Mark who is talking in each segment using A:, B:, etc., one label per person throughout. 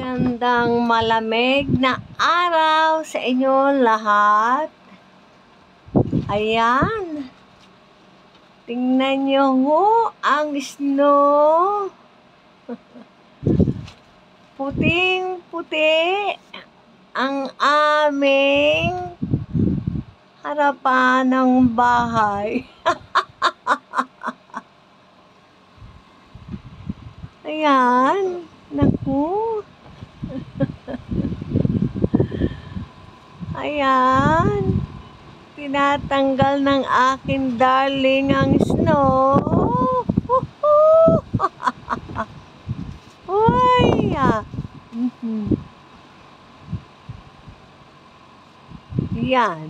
A: Magandang malamig na araw sa inyo lahat. Ayan. Tingnan nyo ho ang snow. Puting-puti ang aming harapan ng bahay. Ayan. Naku. Ayan. Tinatanggal ng aking darling ang snow. Uy! Yan.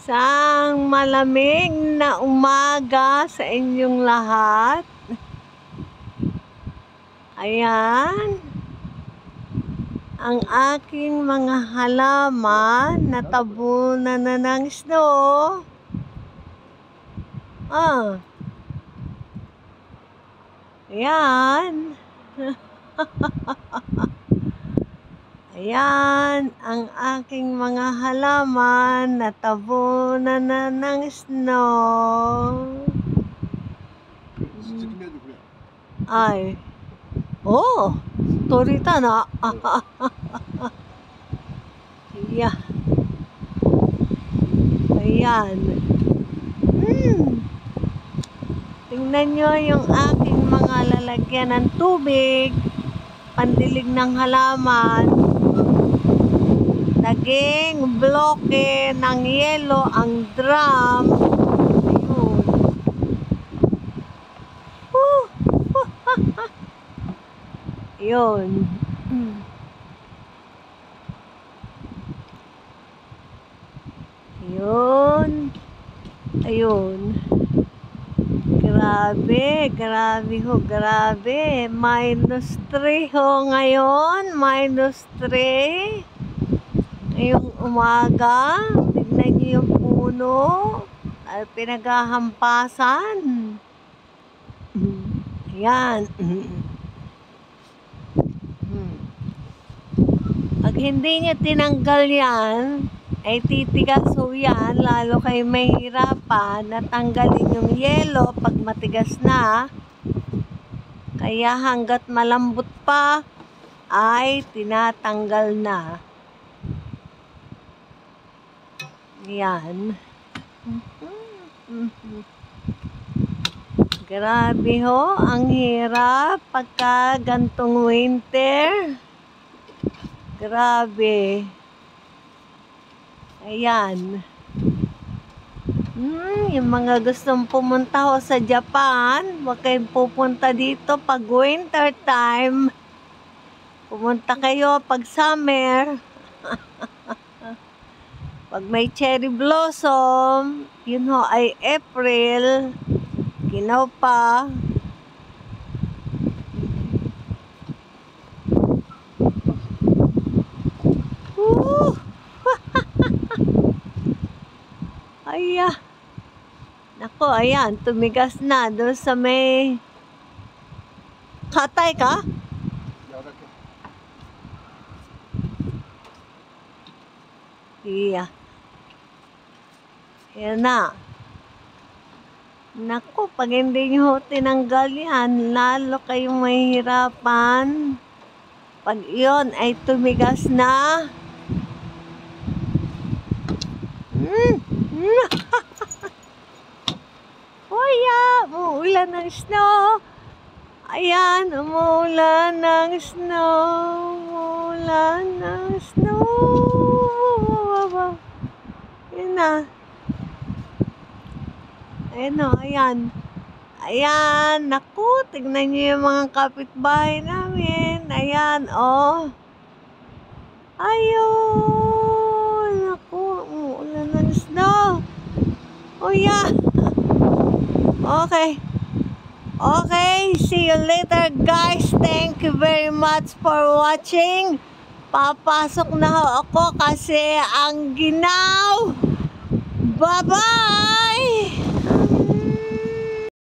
A: Sang malamig na umaga sa inyong lahat. Ayan. Ang aking mga halaman natabunan na ng snow. Ayan. Ayan, ang aking mga halaman natabunan na ng snow. Ay. Oh, torita na. Yeah. Ayan. Tingnan nyo yung aking mga lalagyan ng tubig, pandilig ng halaman. Naging bloke ng yelo ang drum. Ayun. Ayun. Ayun. Grabe, grabe ho, grabe. -3 ho ngayon. -3. Ngayong umaga. Tignan niyo yung puno. Ay, pinaghahampasan. Ayan. Pag hindi niya tinanggal yan, ay titigas ho yan, lalo kayo mahirapan na tanggalin yung yelo pag matigas na. Kaya hanggat malambot pa, ay tinatanggal na. Yan. Grabe ho, ang hirap pagka gantong winter. Grabe. Ayan. Yung mga gustong pumunta ho sa Japan, huwag kayong pupunta dito pag winter time. Pumunta kayo pag summer. Pag may cherry blossom, yun ho ay April. Ginaw pa. Ayan. Nako, ayan. Tumigas na doon sa may... Katay ka? Iya. Ayan na. Nako, pag hindi nyo tinanggal yan, lalo kayong mahihirapan. Pag iyon ay tumigas na. Umuulan ng snow. Ayan, umuulan ng snow. Umuulan ng snow. Ayan na. Ayan o, ayan. Ayan, naku, tignan nyo yung mga kapitbahay namin. Ayan, oh. Ayun, naku, umuulan ng snow. Oh, yeah. Okay. Okay, see you later guys. Thank you very much for watching. Papasok na ho ako kasi ang ginaw. Bye-bye!